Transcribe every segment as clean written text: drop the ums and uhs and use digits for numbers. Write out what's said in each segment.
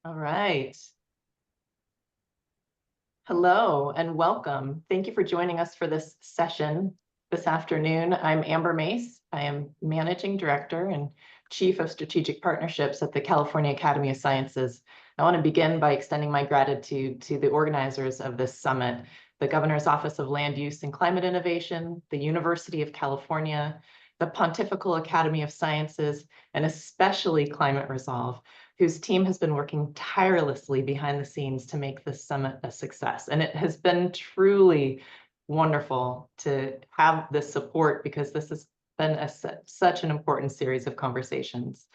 All right. Hello and welcome. Thank you for joining us for this session this afternoon. I'm Amber Mace. I am Managing Director and Chief of Strategic Partnerships at the California Academy of Sciences. I want to begin by extending my gratitude to the organizers of this summit, the Governor's Office of Land Use and Climate Innovation, the University of California, the Pontifical Academy of Sciences, and especially Climate Resolve, whose team has been working tirelessly behind the scenes to make this summit a success. And it has been truly wonderful to have this support because this has been such an important series of conversations.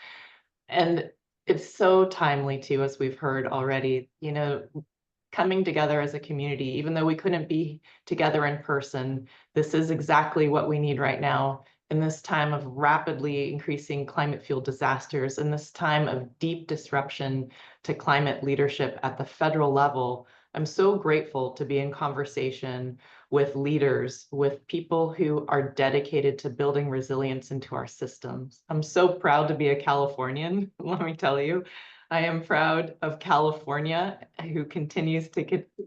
And it's so timely too, as we've heard already, coming together as a community, even though we couldn't be together in person, this is exactly what we need right now in this time of rapidly increasing climate fuel disasters, in this time of deep disruption to climate leadership at the federal level. I'm so grateful to be in conversation with leaders, with people who are dedicated to building resilience into our systems. I'm so proud to be a Californian, let me tell you. I am proud of California, who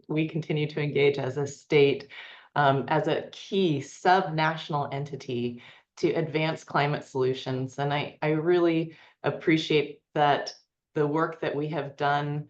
we continue to engage as a state, as a key subnational entity to advance climate solutions. And I really appreciate that the work that we have done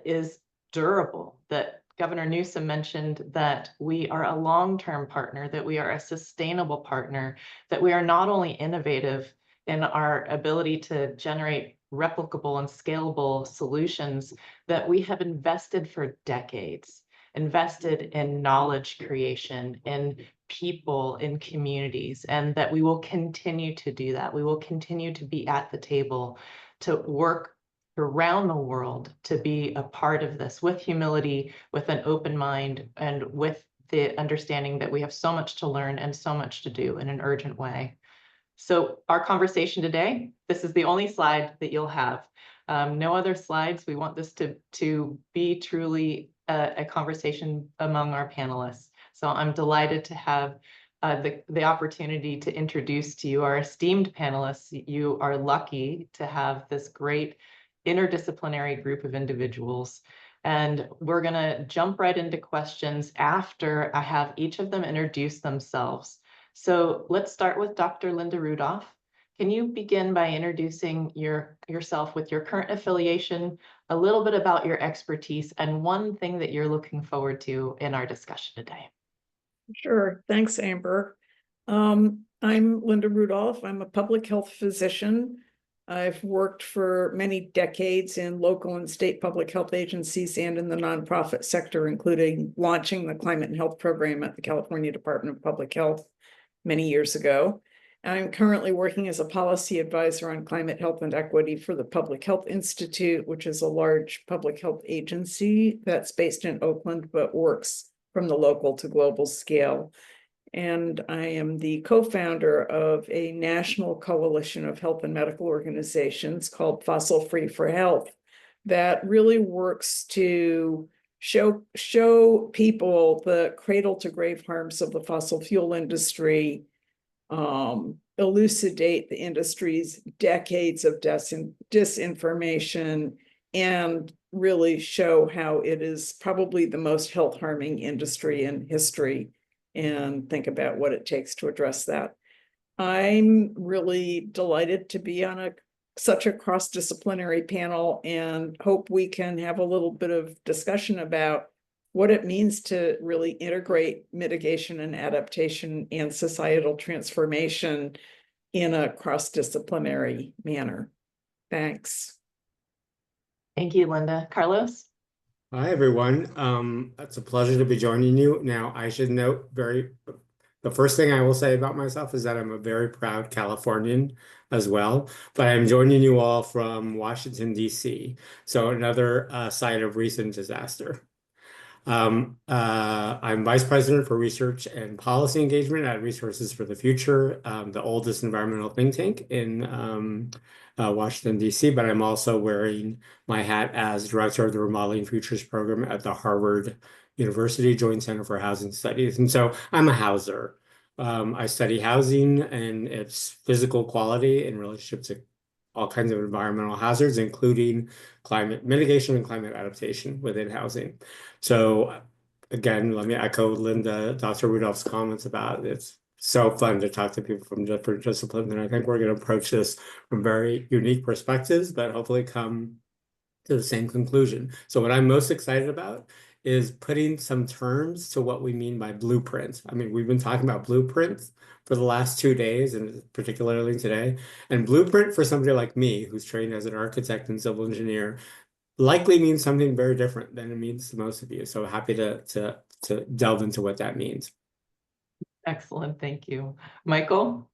is durable, that Governor Newsom mentioned that we are a long-term partner, that we are a sustainable partner, that we are not only innovative in our ability to generate replicable and scalable solutions, that we have invested for decades, invested in knowledge creation, in people, in communities, and that we will continue to do that. We will continue to be at the table to work around the world to be a part of this with humility, with an open mind, and with the understanding that we have so much to learn and so much to do in an urgent way. So our conversation today, this is the only slide that you'll have. No other slides. We want this to be truly a conversation among our panelists. So I'm delighted to have the opportunity to introduce to you our esteemed panelists. You are lucky to have this great interdisciplinary group of individuals. And we're going to jump right into questions after I have each of them introduce themselves. So let's start with Dr. Linda Rudolph. Can you begin by introducing yourself with your current affiliation, a little bit about your expertise, and one thing that you're looking forward to in our discussion today? Sure. Thanks, Amber. I'm Linda Rudolph. I'm a public health physician. I've worked for many decades in local and state public health agencies and in the nonprofit sector, including launching the Climate and Health Program at the California Department of Public Health many years ago. I'm currently working as a policy advisor on climate health and equity for the Public Health Institute, which is a large public health agency that's based in Oakland, but works from the local to global scale. And I am the co-founder of a national coalition of health and medical organizations called Fossil Free for Health that really works to show people the cradle to grave harms of the fossil fuel industry, elucidate the industry's decades of disinformation, and really show how it is probably the most health harming industry in history, and think about what it takes to address that. I'm really delighted to be on such a cross-disciplinary panel and hope we can have a little bit of discussion about what it means to really integrate mitigation and adaptation and societal transformation in a cross-disciplinary manner. Thanks. Thank you, Linda. Carlos? Hi, everyone. It's a pleasure to be joining you. Now, I should note the first thing I will say about myself is that I'm a very proud Californian as well, but I'm joining you all from Washington, D.C., so another site of recent disaster. I'm Vice President for Research and Policy Engagement at Resources for the Future, the oldest environmental think tank in Washington, D.C., but I'm also wearing my hat as Director of the Remodeling Futures Program at the Harvard University Joint Center for Housing Studies. And so I'm a houser. I study housing and its physical quality in relationship to all kinds of environmental hazards, including climate mitigation and climate adaptation within housing. So again, let me echo Dr. Rudolph's comments about it's so fun to talk to people from different disciplines. And I think we're going to approach this from very unique perspectives, but hopefully come to the same conclusion. So what I'm most excited about is putting some terms to what we mean by blueprints. I mean, we've been talking about blueprints for the last 2 days, and particularly today. And blueprint for somebody like me, who's trained as an architect and civil engineer, likely means something very different than it means to most of you. So happy to delve into what that means. Excellent, thank you. Michael?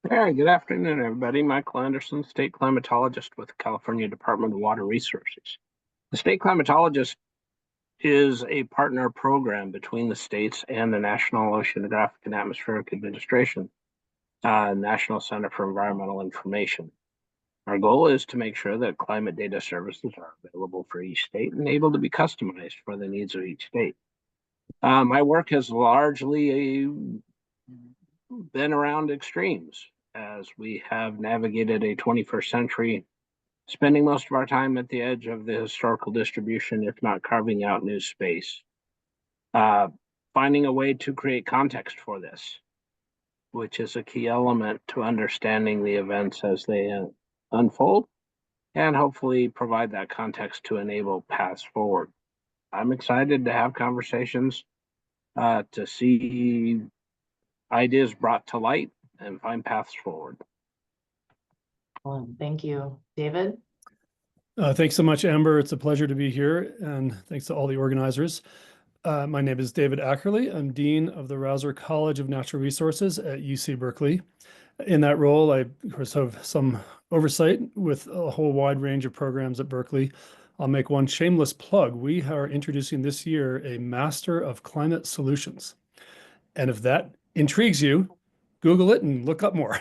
Hi, good afternoon, everybody. Michael Anderson, state climatologist with the California Department of Water Resources. The state climatologist is a partner program between the states and the National Oceanographic and Atmospheric Administration, National Center for Environmental Information. Our goal is to make sure that climate data services are available for each state and able to be customized for the needs of each state. My work has largely been around extremes, as we have navigated a 21st century, spending most of our time at the edge of the historical distribution, if not carving out new space. Finding a way to create context for this, which is a key element to understanding the events as they unfold, and hopefully provide that context to enable paths forward. I'm excited to have conversations, to see ideas brought to light and find paths forward. Well, thank you. David? Thanks so much, Amber. It's a pleasure to be here, and thanks to all the organizers. My name is David Ackerly. I'm Dean of the Rausser College of Natural Resources at UC Berkeley. In that role, I, of course, have some oversight with a whole wide range of programs at Berkeley. I'll make one shameless plug. We are introducing this year a Master of Climate Solutions. And if that intrigues you, Google it and look up more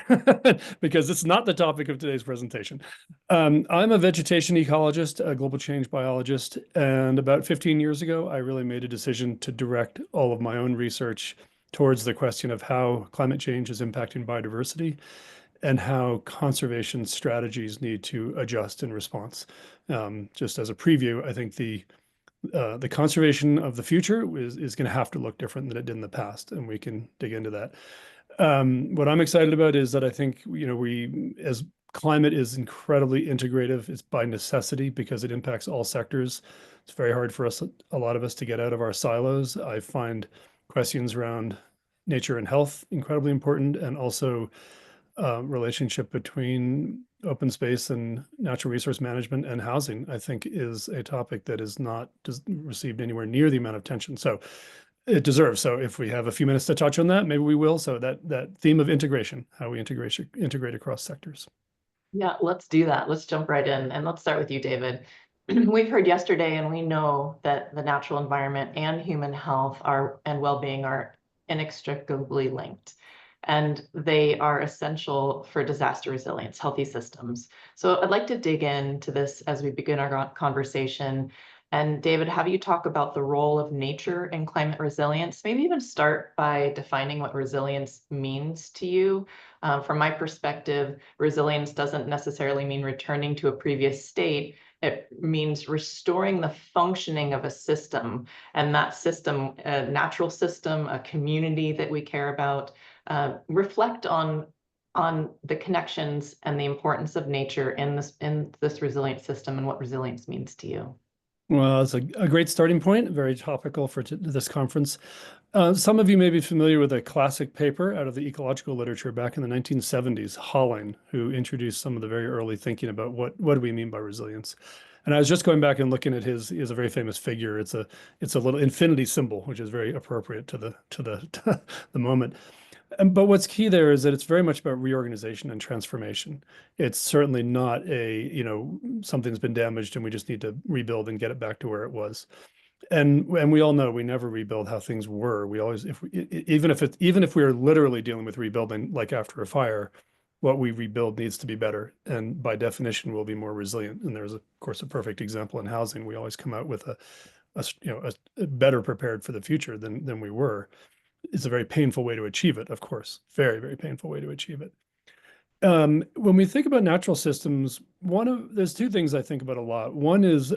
because it's not the topic of today's presentation. I'm a vegetation ecologist, a global change biologist, and about 15 years ago, I really made a decision to direct all of my own research towards the question of how climate change is impacting biodiversity and how conservation strategies need to adjust in response. Just as a preview, I think the conservation of the future is going to have to look different than it did in the past, and we can dig into that. What I'm excited about is that I think, as climate is incredibly integrative, it's by necessity because it impacts all sectors. It's very hard for us, a lot of us, to get out of our silos. I find questions around nature and health incredibly important, and also relationship between open space and natural resource management and housing, I think, is a topic that is not received anywhere near the amount of attention. So it deserves. So if we have a few minutes to touch on that, maybe we will. So that theme of integration, how we integrate across sectors. Yeah, let's do that. Let's jump right in. And let's start with you, David. We've heard yesterday, and we know that the natural environment and human health and well-being are inextricably linked. And they are essential for disaster resilience, healthy systems. So I'd like to dig into this as we begin our conversation. And David, have you talk about the role of nature in climate resilience? Maybe even start by defining what resilience means to you. From my perspective, resilience doesn't necessarily mean returning to a previous state. It means restoring the functioning of a system, and that system, a natural system, a community that we care about. Reflect on the connections and the importance of nature in this resilient system and what resilience means to you. Well, it's a great starting point, very topical for this conference. Some of you may be familiar with a classic paper out of the ecological literature back in the 1970s, Holling, who introduced some of the very early thinking about what do we mean by resilience. And I was just going back and looking at he is a very famous figure. It's a little infinity symbol, which is very appropriate to the moment. But what's key there is that it's very much about reorganization and transformation. It's certainly not something's been damaged and we just need to rebuild and get it back to where it was. And we all know we never rebuild how things were. We always, even if we are literally dealing with rebuilding, like after a fire, what we rebuild needs to be better, and by definition will be more resilient. And there's, of course, a perfect example in housing. We always come out with a better prepared for the future than we were. It's a very painful way to achieve it, of course, very, very painful way to achieve it. When we think about natural systems, there's two things I think about a lot. One is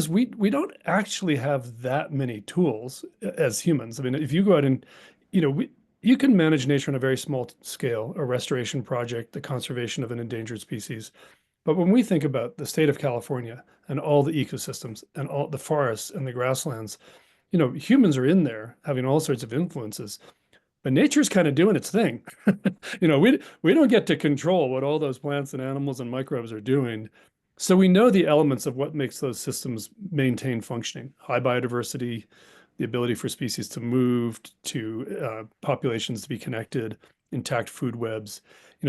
we don't actually have that many tools as humans. I mean, if you go out and, you can manage nature on a very small scale, a restoration project, the conservation of an endangered species. But when we think about the state of California and all the ecosystems and all the forests and the grasslands, humans are in there having all sorts of influences, but nature's kind of doing its thing. We don't get to control what all those plants and animals and microbes are doing. So we know the elements of what makes those systems maintain functioning: high biodiversity, the ability for species to move, to populations to be connected, intact food webs.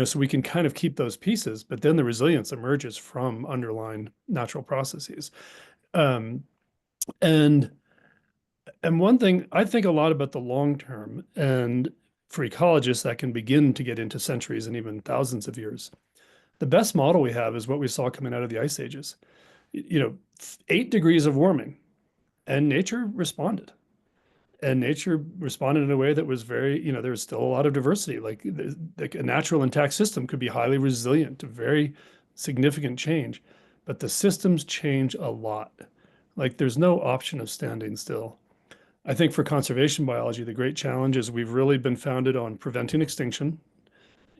So we can kind of keep those pieces, but then the resilience emerges from underlying natural processes. Um, and and one thing I think a lot about the long term, and for ecologists, that can begin to get into centuries and even thousands of years. The best model we have is what we saw coming out of the ice ages. 8 degrees of warming, and nature responded. And nature responded in a way that was very, there was still a lot of diversity. Like a natural intact system could be highly resilient to very significant change, but the systems change a lot. Like there's no option of standing still. I think for conservation biology, the great challenge is we've really been founded on preventing extinction.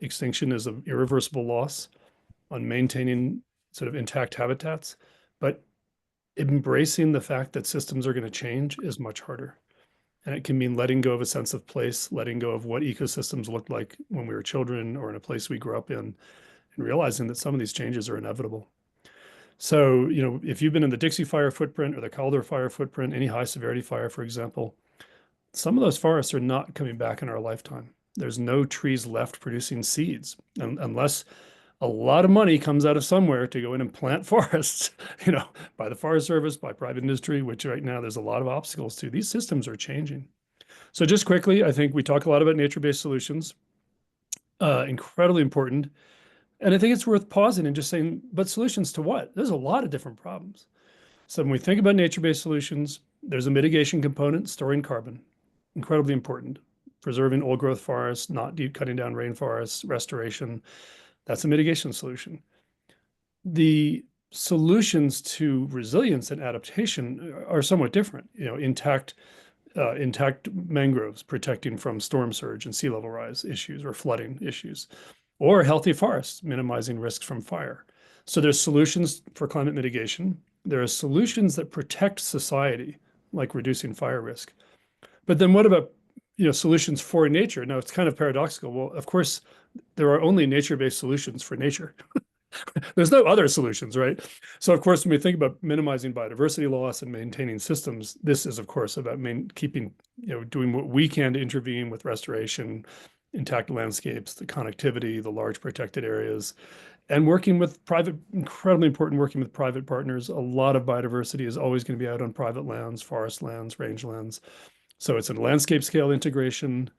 Extinction is an irreversible loss, on maintaining sort of intact habitats, but embracing the fact that systems are going to change is much harder. And it can mean letting go of a sense of place, letting go of what ecosystems looked like when we were children or in a place we grew up in, and realizing that some of these changes are inevitable. So, if you've been in the Dixie Fire footprint or the Calder Fire footprint, any high severity fire, for example, some of those forests are not coming back in our lifetime. There's no trees left producing seeds, unless a lot of money comes out of somewhere to go in and plant forests, by the Forest Service, by private industry, which right now there's a lot of obstacles to. These systems are changing. So just quickly, I think we talk a lot about nature-based solutions, incredibly important. And I think it's worth pausing and just saying, but solutions to what? There's a lot of different problems. So when we think about nature-based solutions, there's a mitigation component, storing carbon, incredibly important. Preserving old growth forests, not cutting down rainforests, restoration. That's a mitigation solution. The solutions to resilience and adaptation are somewhat different. Intact mangroves protecting from storm surge and sea level rise issues or flooding issues, or healthy forests minimizing risks from fire. So there's solutions for climate mitigation. There are solutions that protect society, like reducing fire risk. But then what about solutions for nature? Now it's kind of paradoxical. Well, of course, there are only nature-based solutions for nature. There's no other solutions, right? So of course, when we think about minimizing biodiversity loss and maintaining systems, this is of course about keeping, doing what we can to intervene with restoration, intact landscapes, the connectivity, the large protected areas, and working with incredibly important, working with private partners. A lot of biodiversity is always going to be out on private lands, forest lands, rangelands. So it's a landscape scale integration.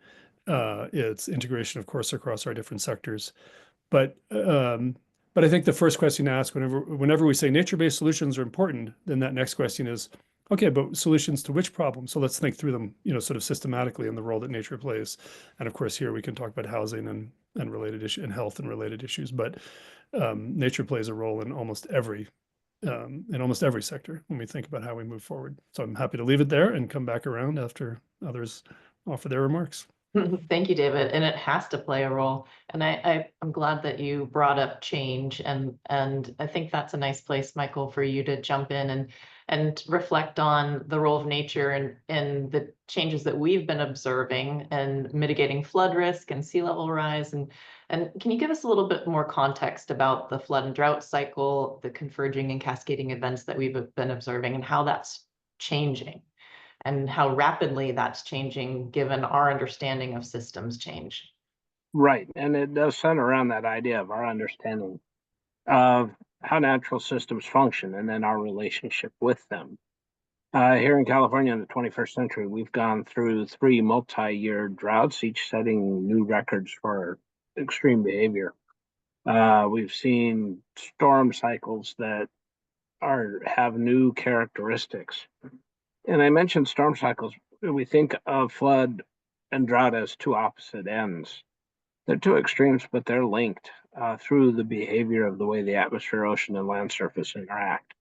It's integration, of course, across our different sectors. But I think the first question to ask whenever we say nature-based solutions are important, then that next question is, okay, but solutions to which problem? So let's think through them, sort of systematically in the role that nature plays. And of course, here we can talk about housing and related issues and health and related issues, but nature plays a role in almost every sector when we think about how we move forward. So I'm happy to leave it there and come back around after others offer their remarks. Thank you, David. And it has to play a role. And I'm glad that you brought up change. And I think that's a nice place, Michael, for you to jump in and reflect on the role of nature and the changes that we've been observing and mitigating flood risk and sea level rise. And can you give us a little bit more context about the flood and drought cycle, the converging and cascading events that we've been observing, and how that's changing? And how rapidly that's changing given our understanding of systems change. Right. And it does center around that idea of our understanding of how natural systems function and then our relationship with them. Here in California in the 21st century, we've gone through 3 multi-year droughts, each setting new records for extreme behavior. We've seen storm cycles that have new characteristics. And I mentioned storm cycles. We think of flood and drought as two opposite ends. They're two extremes, but they're linked through the behavior of the way the atmosphere, ocean, and land surface interact.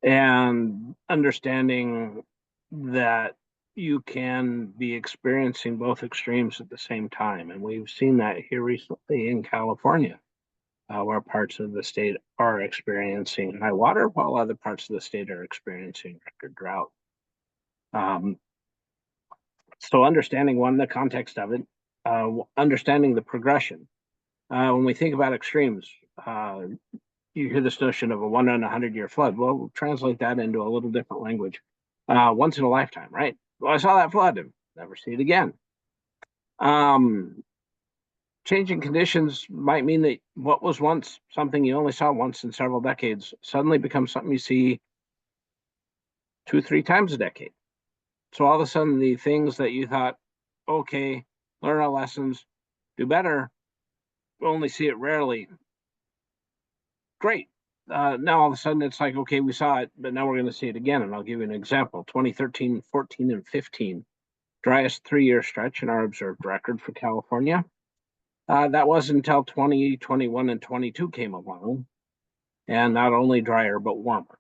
And understanding that you can be experiencing both extremes at the same time. And we've seen that here recently in California, where parts of the state are experiencing high water, while other parts of the state are experiencing record drought. So understanding the context of it, understanding the progression. When we think about extremes, you hear this notion of a 1 in a 100-year flood. Well, we'll translate that into a little different language. Once in a lifetime, right? Well, I saw that flood and never see it again. Changing conditions might mean that what was once something you only saw once in several decades suddenly becomes something you see 2 or 3 times a decade. So all of a sudden, the things that you thought, okay, learn our lessons, do better, only see it rarely. Great. Now all of a sudden it's like, okay, we saw it, but now we're going to see it again. And I'll give you an example. 2013, 14, and 15, driest 3-year stretch in our observed record for California. That wasn't until 20, 21, and 22 came along, and not only drier, but warmer.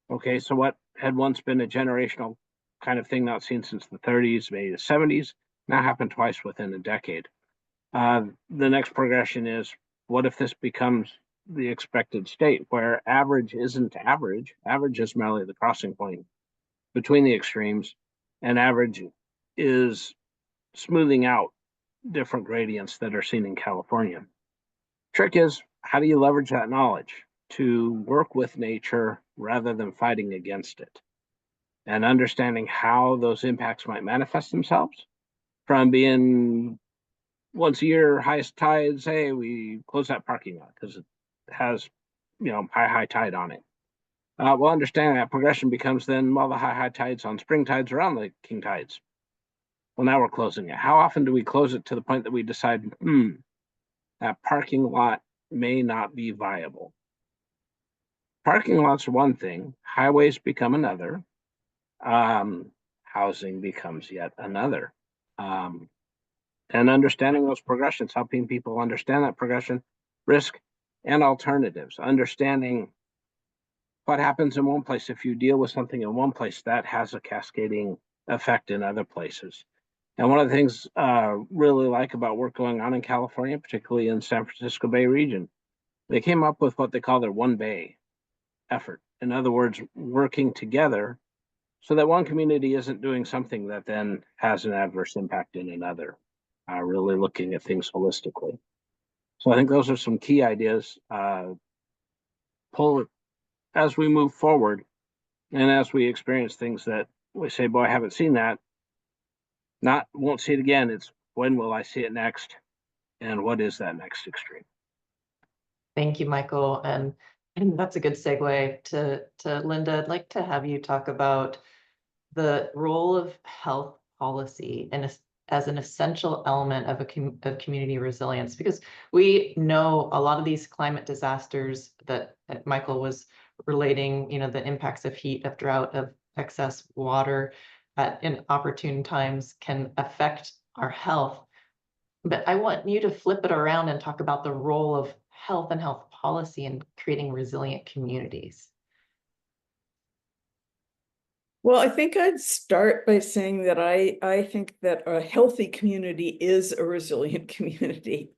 Okay, so what had once been a generational kind of thing not seen since the 30s, maybe the 70s, now happened twice within a decade. The next progression is, what if this becomes the expected state, where average isn't average? Average is merely the crossing point between the extremes, and average is smoothing out different gradients that are seen in California. Trick is, how do you leverage that knowledge to work with nature rather than fighting against it? And understanding how those impacts might manifest themselves, from being once a year highest tides, hey, we close that parking lot because it has, high tide on it. Well, understanding that progression becomes then, well, the high tides on spring tides around the king tides. Well, now we're closing it. How often do we close it to the point that we decide, that parking lot may not be viable? Parking lots are one thing, highways become another, housing becomes yet another. And understanding those progressions, helping people understand that progression, risk, and alternatives. Understanding what happens in one place. If you deal with something in one place, that has a cascading effect in other places. And one of the things really like about work going on in California, particularly in San Francisco Bay region, they came up with what they call their One Bay effort. In other words, working together so that one community isn't doing something that then has an adverse impact in another, really looking at things holistically. So I think those are some key ideas. Pull as we move forward and as we experience things that we say, boy, I haven't seen that. Won't see it again. It's when will I see it next? And what is that next extreme? Thank you, Michael. And that's a good segue to Linda. I'd like to have you talk about the role of health policy as an essential element of community resilience, because we know a lot of these climate disasters that Michael was relating, the impacts of heat, of drought, of excess water at inopportune times can affect our health. But I want you to flip it around and talk about the role of health and health policy in creating resilient communities. Well, I think I'd start by saying that I think that a healthy community is a resilient community.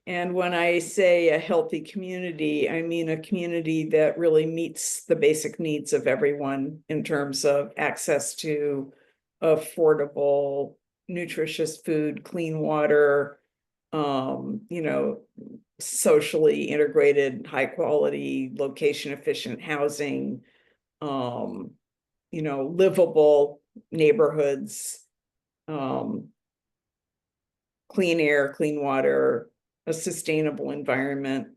And when I say a healthy community, I mean a community that really meets the basic needs of everyone in terms of access to affordable, nutritious food, clean water, socially integrated, high quality, location efficient housing, livable neighborhoods, clean air, clean water, a sustainable environment,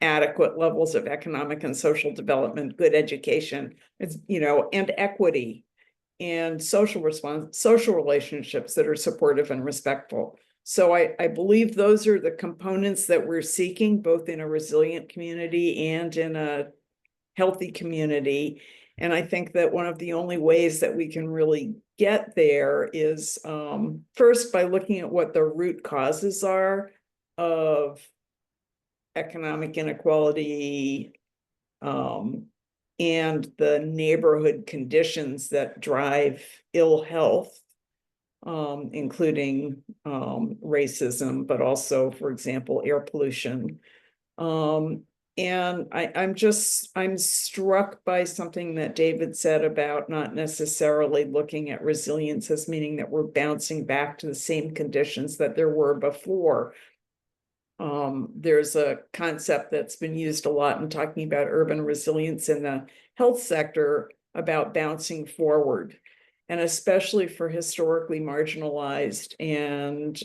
adequate levels of economic and social development, good education, and equity, and social relationships that are supportive and respectful. So I believe those are the components that we're seeking, both in a resilient community and in a healthy community. And I think that one of the only ways that we can really get there is first by looking at what the root causes are of economic inequality, and the neighborhood conditions that drive ill health, including racism, but also, for example, air pollution. And I'm struck by something that David said about not necessarily looking at resilience as meaning that we're bouncing back to the same conditions that there were before. There's a concept that's been used a lot in talking about urban resilience in the health sector about bouncing forward, and especially for historically marginalized and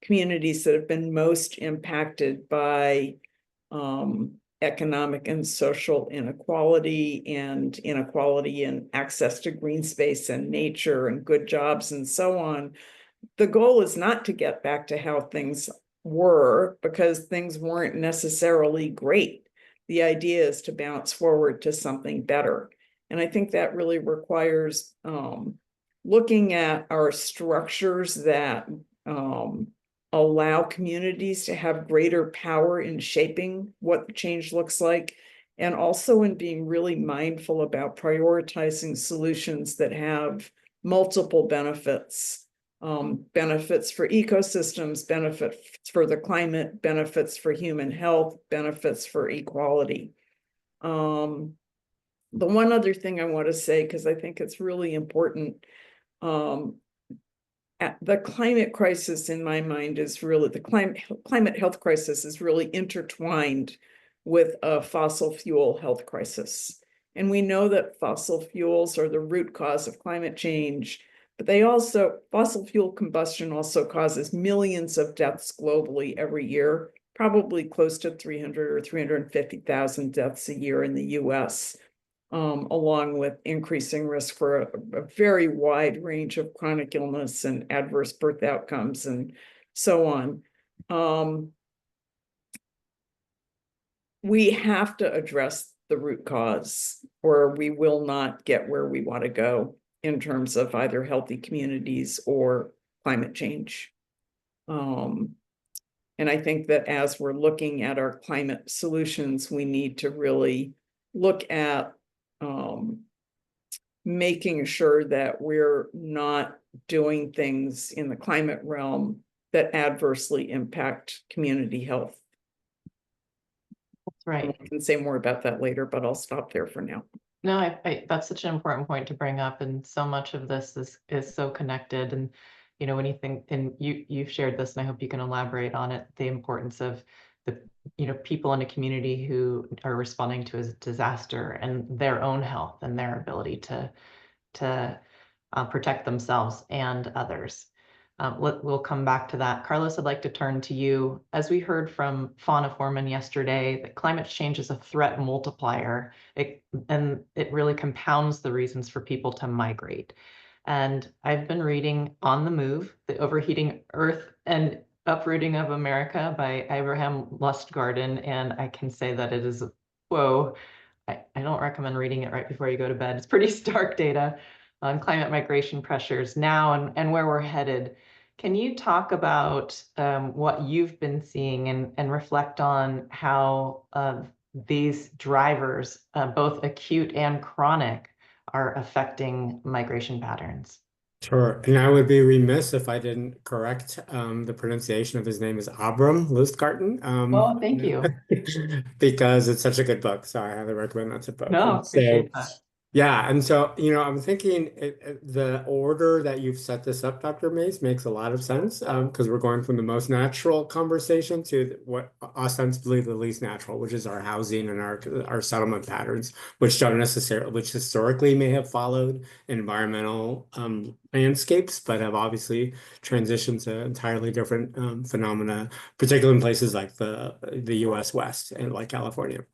communities that have been most impacted by economic and social inequality and inequality in access to green space and nature and good jobs and so on. The goal is not to get back to how things were, because things weren't necessarily great. The idea is to bounce forward to something better. And I think that really requires looking at our structures that allow communities to have greater power in shaping what change looks like, and also in being really mindful about prioritizing solutions that have multiple benefits. Benefits for ecosystems, benefits for the climate, benefits for human health, benefits for equality. The one other thing I want to say, because I think it's really important, the climate crisis in my mind is really, the climate health crisis is really intertwined with a fossil fuel health crisis. And we know that fossil fuels are the root cause of climate change, but fossil fuel combustion also causes millions of deaths globally every year, probably close to 300 or 350,000 deaths a year in the US, along with increasing risk for a very wide range of chronic illness and adverse birth outcomes and so on. We have to address the root cause, or we will not get where we want to go in terms of either healthy communities or climate change. And I think that as we're looking at our climate solutions, we need to really look at making sure that we're not doing things in the climate realm that adversely impact community health. That's right. I can say more about that later, but I'll stop there for now. No, that's such an important point to bring up, and so much of this is so connected. And when you think, and you've shared this, and I hope you can elaborate on it, the importance of the people in a community who are responding to a disaster and their own health and their ability to protect themselves and others. We'll come back to that. Carlos, I'd like to turn to you. As we heard from Fauna Foreman yesterday, that climate change is a threat multiplier, and it really compounds the reasons for people to migrate. And I've been reading On the Move, The Overheating Earth and Uprooting of America by Abraham Lustgarten, and I can say that it is, whoa, I don't recommend reading it right before you go to bed. It's pretty stark data on climate migration pressures now and where we're headed. Can you talk about what you've been seeing and reflect on how these drivers, both acute and chronic, are affecting migration patterns? Sure. And I would be remiss if I didn't correct the pronunciation of his name is Abram Lustgarten. Well, thank you. Because it's such a good book. So I highly recommend that book. No, appreciate that. Yeah, and so, I'm thinking the order that you've set this up, Dr. Mace, makes a lot of sense because we're going from the most natural conversation to what ostensibly the least natural, which is our housing and our settlement patterns, which historically may have followed environmental landscapes, but have obviously transitioned to entirely different phenomena, particularly in places like the US West and like California.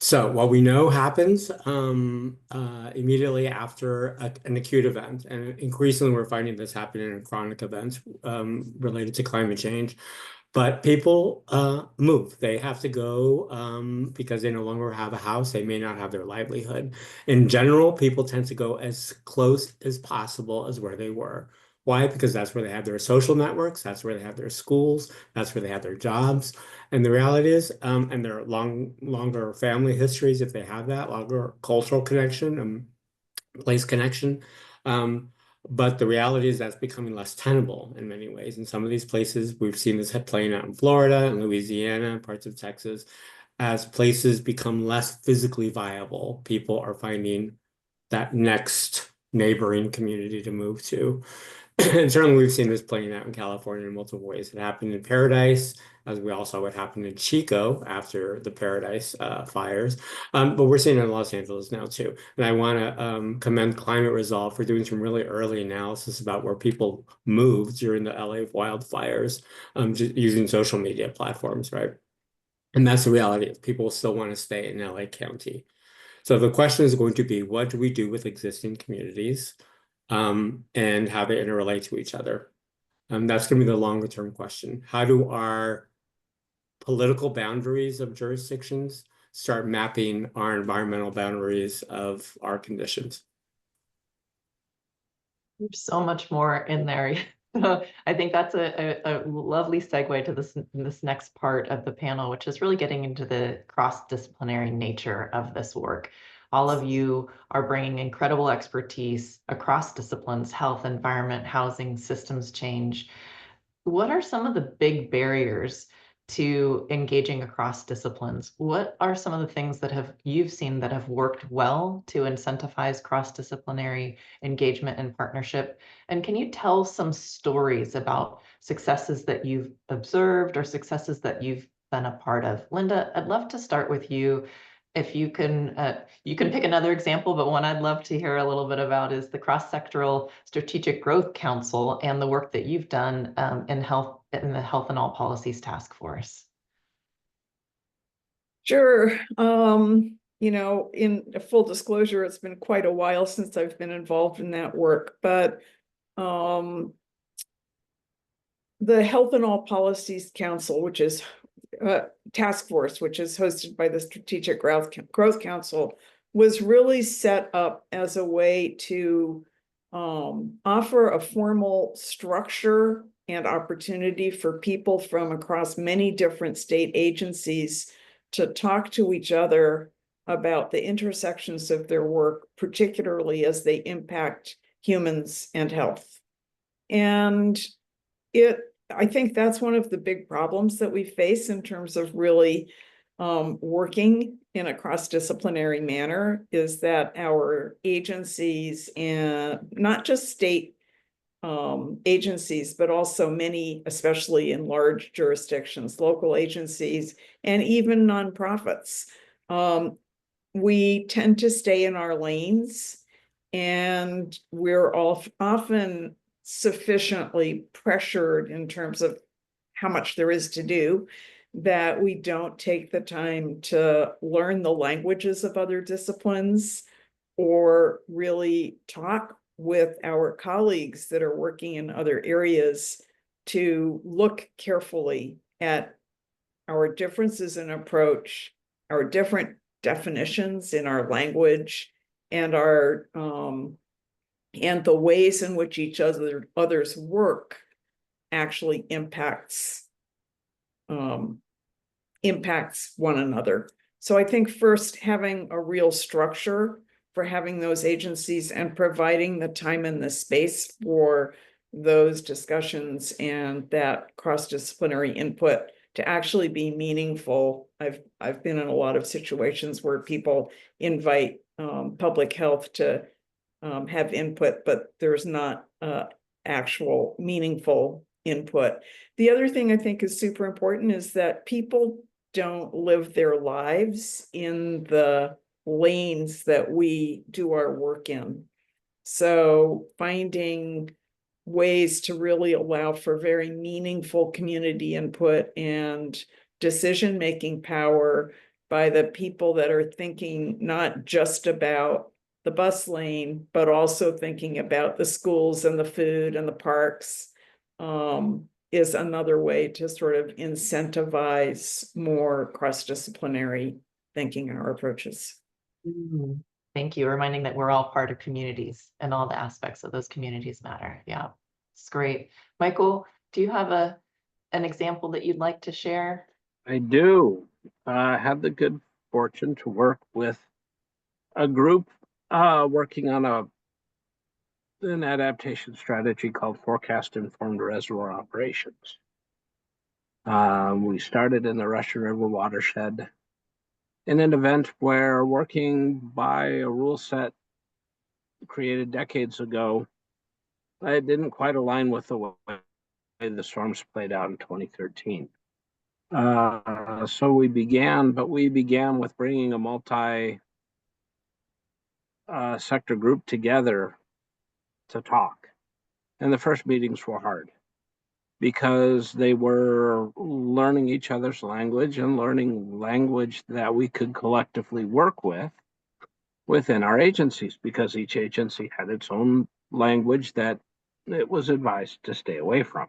So what we know happens immediately after an acute event, and increasingly we're finding this happening in chronic events related to climate change, But people move. They have to go because they no longer have a house. They may not have their livelihood. In general, people tend to go as close as possible as where they were. Why? Because that's where they have their social networks. That's where they have their schools. That's where they have their jobs. And the reality is, and their longer family histories, if they have that, longer cultural connection, place connection. But the reality is that's becoming less tenable in many ways. In some of these places, we've seen this playing out in Florida and Louisiana, parts of Texas. As places become less physically viable, people are finding that next neighboring community to move to. And certainly we've seen this playing out in California in multiple ways. It happened in Paradise, as we all saw what happened in Chico after the Paradise fires. But we're seeing it in Los Angeles now too. And I want to commend Climate Resolve for doing some really early analysis about where people moved during the LA wildfires, using social media platforms, right? And that's the reality. People still want to stay in LA County. So the question is going to be, what do we do with existing communities? And how they interrelate to each other. That's going to be the longer term question. How do our political boundaries of jurisdictions start mapping our environmental boundaries of our conditions? There's so much more in there. So I think that's a lovely segue to this next part of the panel, which is really getting into the cross-disciplinary nature of this work. All of you are bringing incredible expertise across disciplines: health, environment, housing, systems change. What are some of the big barriers to engaging across disciplines? What are some of the things that you've seen that have worked well to incentivize cross-disciplinary engagement and partnership? And can you tell some stories about successes that you've observed or successes that you've been a part of? Linda, I'd love to start with you. If you can pick another example, but one I'd love to hear a little bit about is the Cross-Sectoral Strategic Growth Council and the work that you've done in the Health and All Policies Task Force. Sure. In full disclosure, it's been quite a while since I've been involved in that work, but the Health and All Policies Council, which is task force, which is hosted by the Strategic Growth Council, was really set up as a way to offer a formal structure and opportunity for people from across many different state agencies to talk to each other about the intersections of their work, particularly as they impact humans and health. And I think that's one of the big problems that we face in terms of really working in a cross-disciplinary manner, is that our agencies, and not just state agencies, but also many, especially in large jurisdictions, local agencies, and even nonprofits, we tend to stay in our lanes, and we're often sufficiently pressured in terms of how much there is to do, that we don't take the time to learn the languages of other disciplines or really talk with our colleagues that are working in other areas to look carefully at our differences in approach, our different definitions in our language, and our and the ways in which others work actually impacts one another. So I think first, having a real structure for having those agencies and providing the time and the space for those discussions and that cross-disciplinary input to actually be meaningful. I've been in a lot of situations where people invite public health to have input, but there's not actual meaningful input. The other thing I think is super important is that people don't live their lives in the lanes that we do our work in. So finding ways to really allow for very meaningful community input and decision-making power by the people that are thinking not just about the bus lane, but also thinking about the schools and the food and the parks, is another way to sort of incentivize more cross-disciplinary thinking in our approaches. Thank you. Reminding that we're all part of communities and all the aspects of those communities matter. Yeah, it's great. Michael, do you have an example that you'd like to share? I do. I had the good fortune to work with a group working on an adaptation strategy called Forecast Informed Reservoir Operations. We started in the Russian River watershed in an event where, working by a rule set created decades ago, it didn't quite align with the way the storms played out in 2013. So we began with bringing a multi-sector group together to talk. And the first meetings were hard because they were learning each other's language and learning language that we could collectively work with within our agencies, because each agency had its own language that it was advised to stay away from.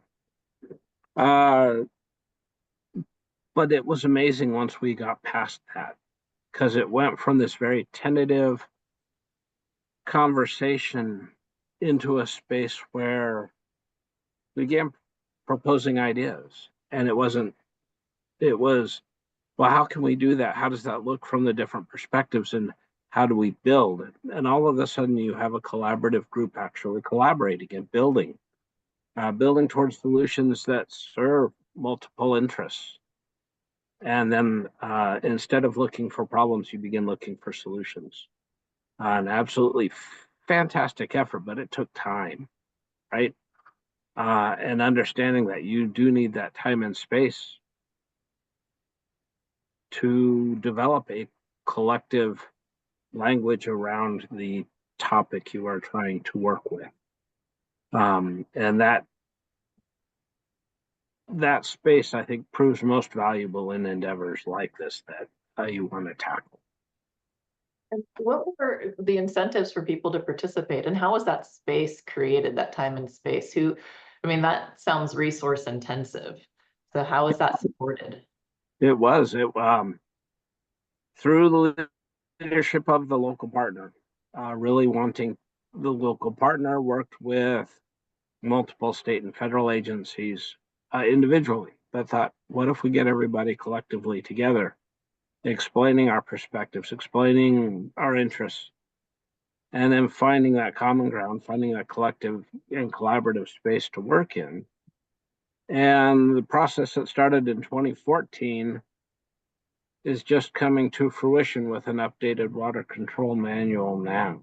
But it was amazing once we got past that, because it went from this very tentative conversation into a space where we began proposing ideas. And it was, well, how can we do that? How does that look from the different perspectives? And how do we build? And all of a sudden you have a collaborative group actually collaborating and building towards solutions that serve multiple interests. And then instead of looking for problems, you begin looking for solutions. An absolutely fantastic effort, but it took time, right? And understanding that you do need that time and space to develop a collective language around the topic you are trying to work with. And that space, I think, proves most valuable in endeavors like this that you want to tackle. And what were the incentives for people to participate, and how was that space created, that time and space? That sounds resource intensive. So how is that supported? It was through the leadership of the local partner, really wanting the local partner worked with multiple state and federal agencies individually, but thought, what if we get everybody collectively together, explaining our perspectives, explaining our interests, and then finding that common ground, finding that collective and collaborative space to work in. And the process that started in 2014 is just coming to fruition with an updated water control manual now.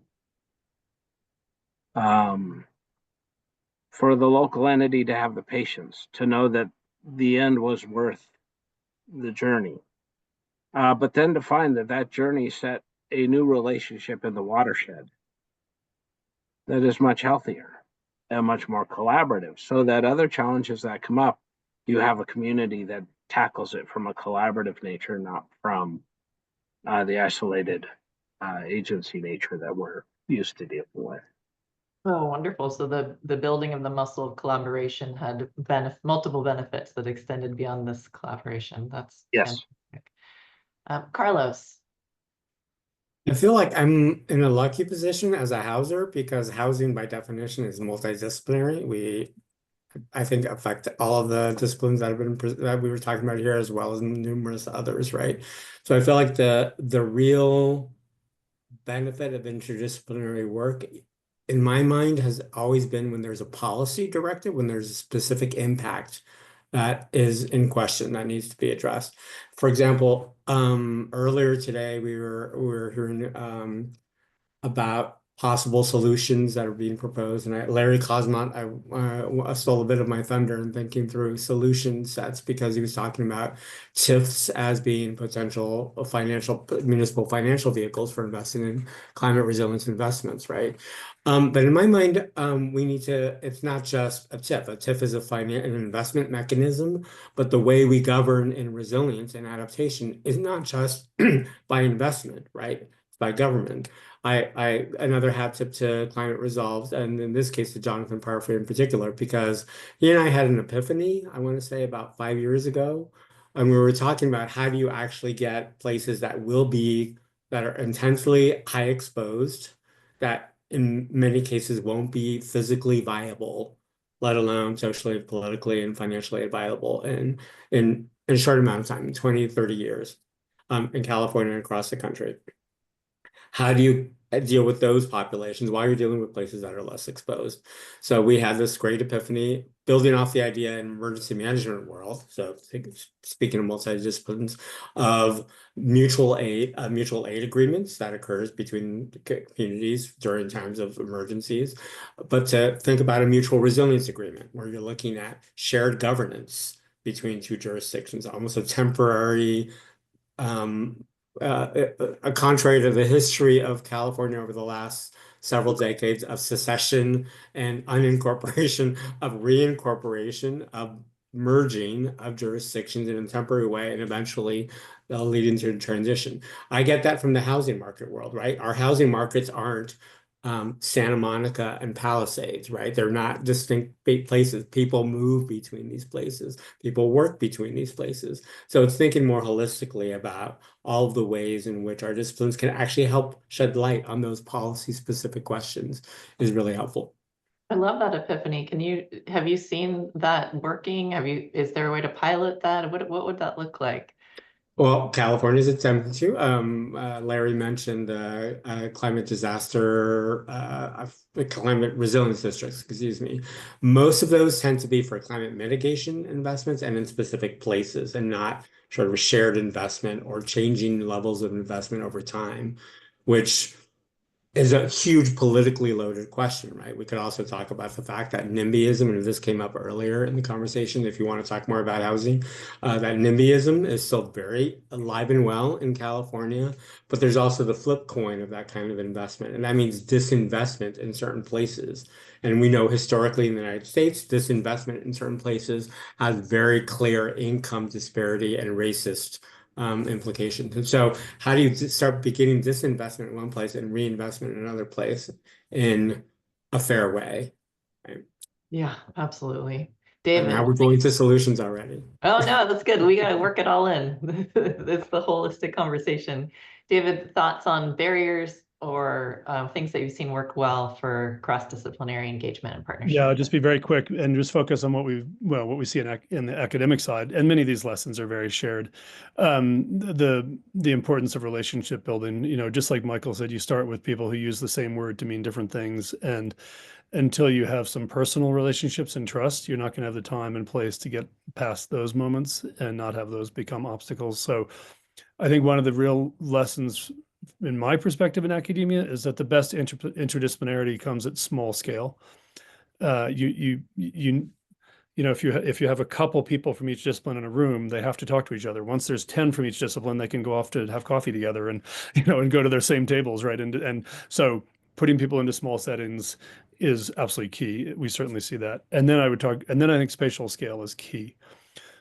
For the local entity to have the patience to know that the end was worth the journey. But then to find that journey set a new relationship in the watershed that is much healthier and much more collaborative, so that other challenges that come up, you have a community that tackles it from a collaborative nature, not from the isolated agency nature that we're used to dealing with. Oh, wonderful. So the building of the muscle of collaboration had multiple benefits that extended beyond this collaboration. That's yes. Fantastic. Carlos. I feel like I'm in a lucky position as a houser, because housing by definition is multidisciplinary. We, I think, affect all of the disciplines that we were talking about here, as well as numerous others, right? So I feel like the real benefit of interdisciplinary work, in my mind, has always been when there's a policy directive, when there's a specific impact that is in question that needs to be addressed. For example, earlier today we were hearing about possible solutions that are being proposed, and Larry Cosmont, I stole a bit of my thunder in thinking through solution sets, because he was talking about TIFs as being potential municipal financial vehicles for investing in climate resilience investments, right? But in my mind, it's not just a TIF. A TIF is an investment mechanism, but the way we govern in resilience and adaptation is not just by investment, right? It's by government. Another hat tip to Climate Resolved, and in this case to Jonathan Parfait in particular, because he and I had an epiphany, I want to say about 5 years ago, and we were talking about how do you actually get places that are intensely high exposed, that in many cases won't be physically viable, let alone socially, politically, and financially viable in a short amount of time, in 20, 30 years, in California and across the country. How do you deal with those populations while you're dealing with places that are less exposed? So we had this great epiphany building off the idea in emergency management world. So speaking of multidisciplines, of mutual aid agreements that occurs between communities during times of emergencies, but to think about a mutual resilience agreement where you're looking at shared governance between two jurisdictions, almost a temporary contrary to the history of California over the last several decades of secession and unincorporation, of reincorporation, of merging of jurisdictions in a temporary way, and eventually they'll lead into a transition. I get that from the housing market world, right? Our housing markets aren't Santa Monica and Palisades, right? They're not distinct places. People move between these places. People work between these places. So it's thinking more holistically about all of the ways in which our disciplines can actually help shed light on those policy-specific questions is really helpful. I love that epiphany. Have you seen that working? Is there a way to pilot that? What would that look like? Well, California's attempting to. Larry mentioned climate disaster, climate resilience districts, excuse me. Most of those tend to be for climate mitigation investments and in specific places, and not sort of a shared investment or changing levels of investment over time, which is a huge politically loaded question, right? We could also talk about the fact that NIMBYism, and this came up earlier in the conversation, if you want to talk more about housing, that NIMBYism is still very alive and well in California, but there's also the flip coin of that kind of investment, and that means disinvestment in certain places. And we know historically in the United States, disinvestment in certain places has very clear income disparity and racist implications. And so how do you start beginning disinvestment in one place and reinvestment in another place in a fair way? Right? Yeah, absolutely. And David. now we're going to solutions already. Oh, no, that's good. We got to work it all in. It's the holistic conversation. David, thoughts on barriers or things that you've seen work well for cross-disciplinary engagement and partnership? Yeah, I'll just be very quick and just focus on what we see in the academic side, and many of these lessons are very shared. The importance of relationship building, just like Michael said, you start with people who use the same word to mean different things, and until you have some personal relationships and trust, you're not going to have the time and place to get past those moments and not have those become obstacles. So I think one of the real lessons in my perspective in academia is that the best interdisciplinarity comes at small scale. If you have a couple people from each discipline in a room, they have to talk to each other. Once there's 10 from each discipline, they can go off to have coffee together and go to their same tables, right? And so putting people into small settings is absolutely key. We certainly see that. And then I think spatial scale is key.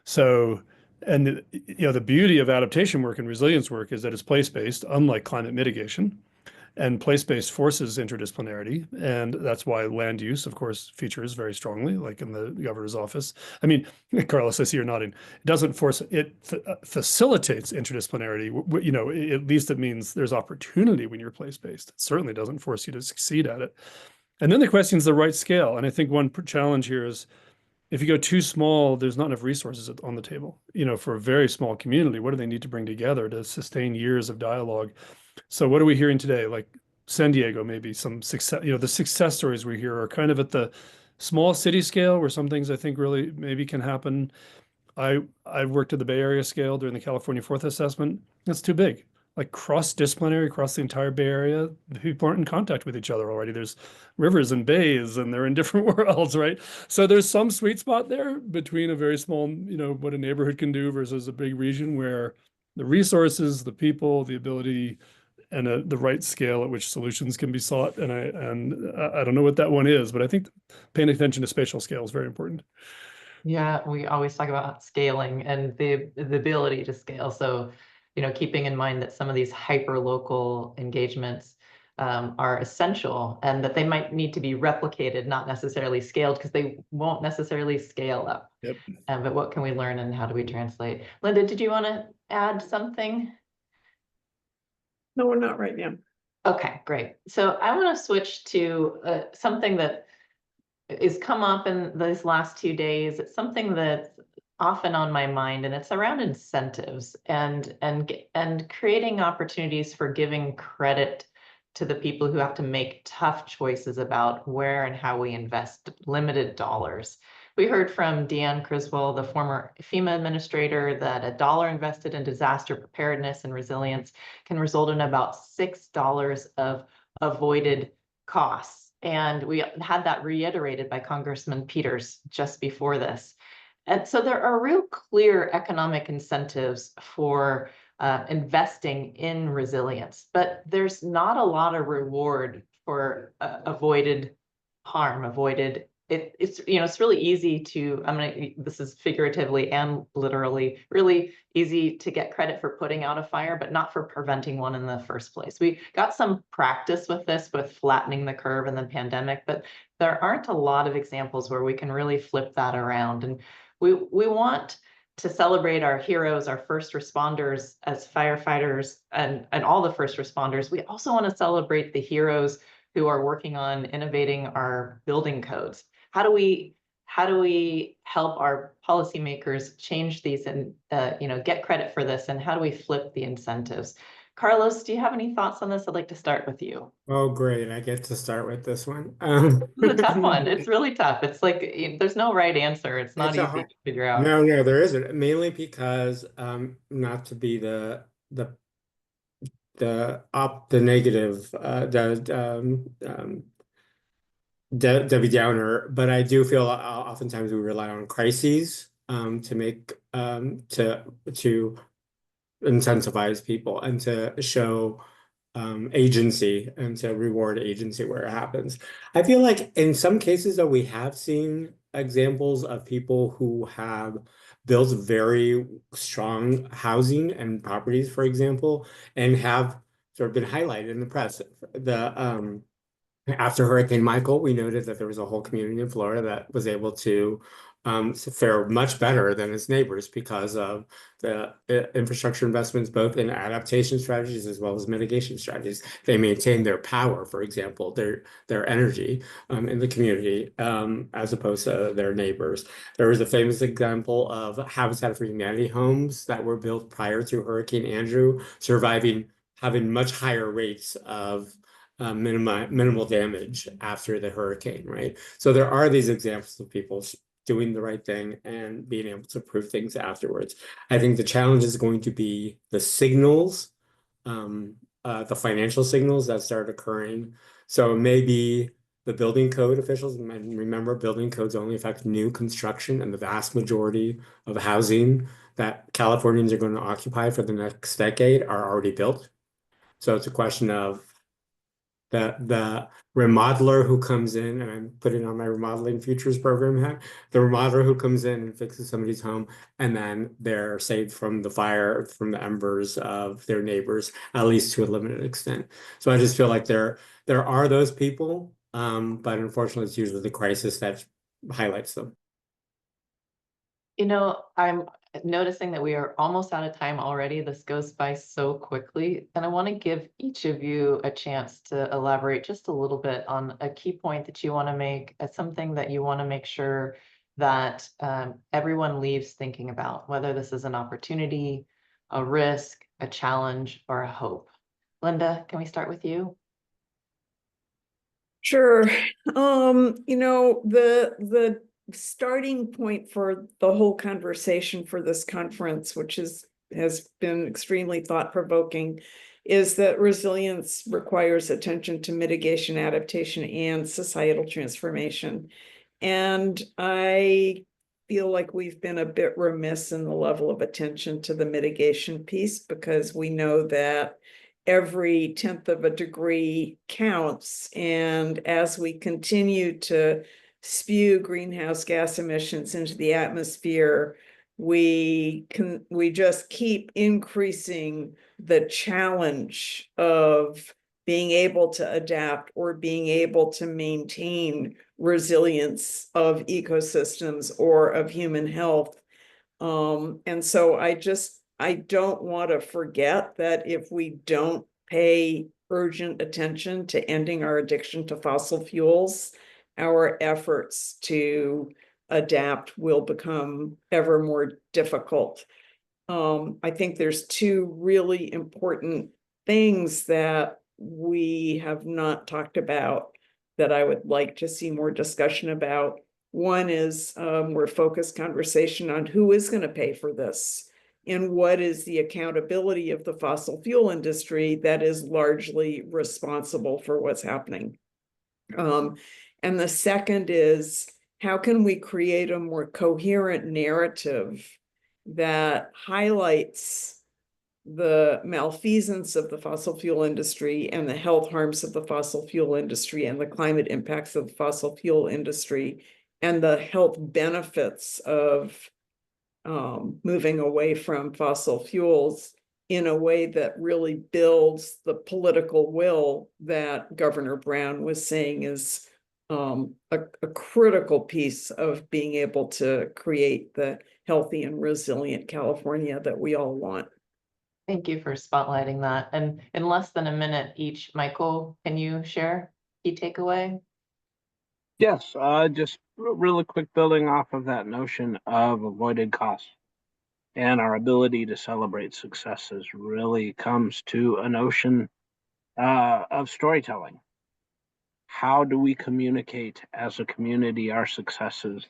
So, and the beauty of adaptation work and resilience work is that it's place-based, unlike climate mitigation. And place-based forces interdisciplinarity, and that's why land use, of course, features very strongly, like in the governor's office. I mean, Carlos, I see you're nodding. It doesn't force it; facilitates interdisciplinarity. At least it means there's opportunity when you're place-based. It certainly doesn't force you to succeed at it. And then the question is the right scale. And I think one challenge here is, if you go too small, there's not enough resources on the table. For a very small community, what do they need to bring together to sustain years of dialogue? So what are we hearing today? Like San Diego, maybe some success, the success stories we hear are kind of at the small city scale, where some things I think really maybe can happen. I worked at the Bay Area scale during the California Fourth Assessment. That's too big. Like cross-disciplinary across the entire Bay Area, people aren't in contact with each other already. There's rivers and bays, and they're in different worlds, right? So there's some sweet spot there between a very small, what a neighborhood can do versus a big region, where the resources, the people, the ability, and the right scale at which solutions can be sought. And I don't know what that one is, but I think paying attention to spatial scale is very important. Yeah, we always talk about scaling and the ability to scale. So, keeping in mind that some of these hyper local engagements are essential, and that they might need to be replicated, not necessarily scaled, because they won't necessarily scale up. Yep. But what can we learn and how do we translate? Linda, did you want to add something? No, we're not right now. Okay, great. So I want to switch to something that is come up in these last 2 days. It's something that's often on my mind, and it's around incentives and creating opportunities for giving credit to the people who have to make tough choices about where and how we invest limited dollars. We heard from Deanne Criswell, the former FEMA administrator, that a dollar invested in disaster preparedness and resilience can result in about $6 of avoided costs. And we had that reiterated by Congressman Peters just before this. And so there are real clear economic incentives for investing in resilience, but there's not a lot of reward for avoided harm, it's really easy to, this is figuratively and literally, really easy to get credit for putting out a fire, but not for preventing one in the first place. We got some practice with this, with flattening the curve in the pandemic, but there aren't a lot of examples where we can really flip that around. And we want to celebrate our heroes, our first responders as firefighters, and all the first responders. We also want to celebrate the heroes who are working on innovating our building codes. How do we help our policymakers change these and get credit for this? And how do we flip the incentives? Carlos, do you have any thoughts on this? I'd like to start with you. Oh, great. I get to start with this one. It's a tough one. It's really tough. It's like there's no right answer. It's not easy to figure out. No, there isn't. Mainly because not to be the negative Debbie Downer, but I do feel oftentimes we rely on crises to make to incentivize people and to show agency and to reward agency where it happens. I feel like in some cases though, we have seen examples of people who have built very strong housing and properties, for example, and have sort of been highlighted in the press. After Hurricane Michael, we noted that there was a whole community in Florida that was able to fare much better than its neighbors because of the infrastructure investments, both in adaptation strategies as well as mitigation strategies. They maintained their power, for example, their energy in the community as opposed to their neighbors. There was a famous example of Habitat for Humanity homes that were built prior to Hurricane Andrew, having much higher rates of minimal damage after the hurricane, right? So there are these examples of people doing the right thing and being able to prove things afterwards. I think the challenge is going to be the signals, the financial signals that start occurring. So maybe the building code officials, and remember, building codes only affect new construction, and the vast majority of housing that Californians are going to occupy for the next decade are already built. So it's a question of the remodeler who comes in, and I'm putting on my remodeling futures program hat, the remodeler who comes in and fixes somebody's home, and then they're saved from the fire, from the embers of their neighbors, at least to a limited extent. So I just feel like there are those people, but unfortunately it's usually the crisis that highlights them. I'm noticing that we are almost out of time already. This goes by so quickly. And I want to give each of you a chance to elaborate just a little bit on a key point that you want to make, something that you want to make sure that everyone leaves thinking about, whether this is an opportunity, a risk, a challenge, or a hope. Linda, can we start with you? Sure. The starting point for the whole conversation for this conference, which has been extremely thought-provoking, is that resilience requires attention to mitigation, adaptation, and societal transformation. And I feel like we've been a bit remiss in the level of attention to the mitigation piece, because we know that every 1/10 of a degree counts. And as we continue to spew greenhouse gas emissions into the atmosphere, we just keep increasing the challenge of being able to adapt or being able to maintain resilience of ecosystems or of human health. And so I don't want to forget that if we don't pay urgent attention to ending our addiction to fossil fuels, our efforts to adapt will become ever more difficult. I think there's two really important things that we have not talked about that I would like to see more discussion about. One is more focused conversation on who is going to pay for this and what is the accountability of the fossil fuel industry that is largely responsible for what's happening. And the second is, how can we create a more coherent narrative that highlights the malfeasance of the fossil fuel industry and the health harms of the fossil fuel industry and the climate impacts of the fossil fuel industry and the health benefits of moving away from fossil fuels in a way that really builds the political will that Governor Brown was saying is a critical piece of being able to create the healthy and resilient California that we all want. Thank you for spotlighting that. And in less than a minute each, Michael, can you share key takeaway? Yes, just really quick, building off of that notion of avoided costs and our ability to celebrate successes really comes to a notion of storytelling. How do we communicate as a community our successes,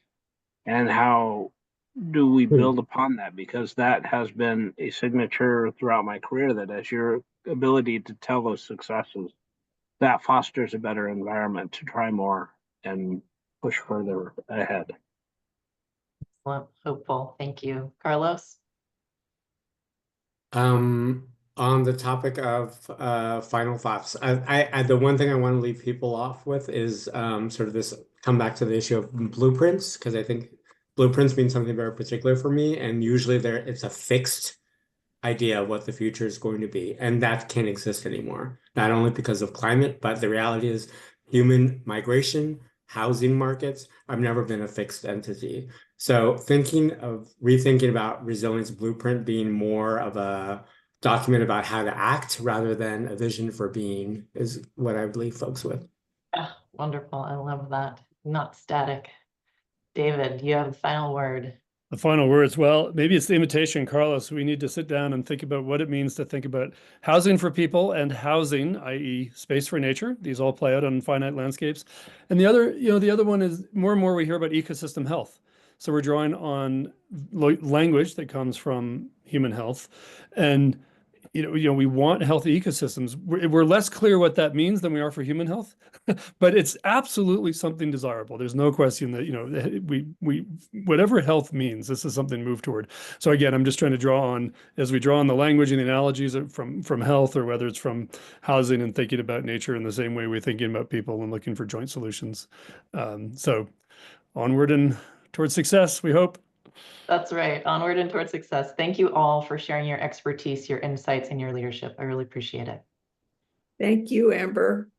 and how do we build upon that? Because that has been a signature throughout my career, that as your ability to tell those successes, that fosters a better environment to try more and push further ahead. Excellent, hopeful. Thank you. Carlos? On the topic of final thoughts, the one thing I want to leave people off with is sort of this, come back to the issue of blueprints, because I think blueprints mean something very particular for me, and usually it's a fixed idea of what the future is going to be, and that can't exist anymore, not only because of climate, but the reality is human migration, housing markets have never been a fixed entity. So rethinking about resilience blueprint being more of a document about how to act rather than a vision for being is what I leave folks with. Oh, wonderful. I love that. Not static. David, you have the final word. The final words, well, maybe it's the invitation, Carlos. We need to sit down and think about what it means to think about housing for people and housing, i.e. space for nature. These all play out on finite landscapes. And the other one is more and more we hear about ecosystem health. So we're drawing on language that comes from human health. And we want healthy ecosystems. We're less clear what that means than we are for human health, but it's absolutely something desirable. There's no question that, we whatever health means, this is something to move toward. So again, I'm just trying to draw on, as we draw on the language and the analogies from health, or whether it's from housing and thinking about nature in the same way we're thinking about people and looking for joint solutions. So onward and towards success, we hope. That's right. Onward and towards success. Thank you all for sharing your expertise, your insights, and your leadership. I really appreciate it. Thank you, Amber.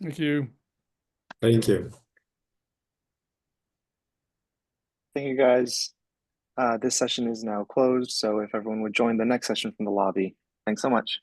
Thank you. Thank you. Thank you, guys. This session is now closed, so if everyone would join the next session from the lobby. Thanks so much.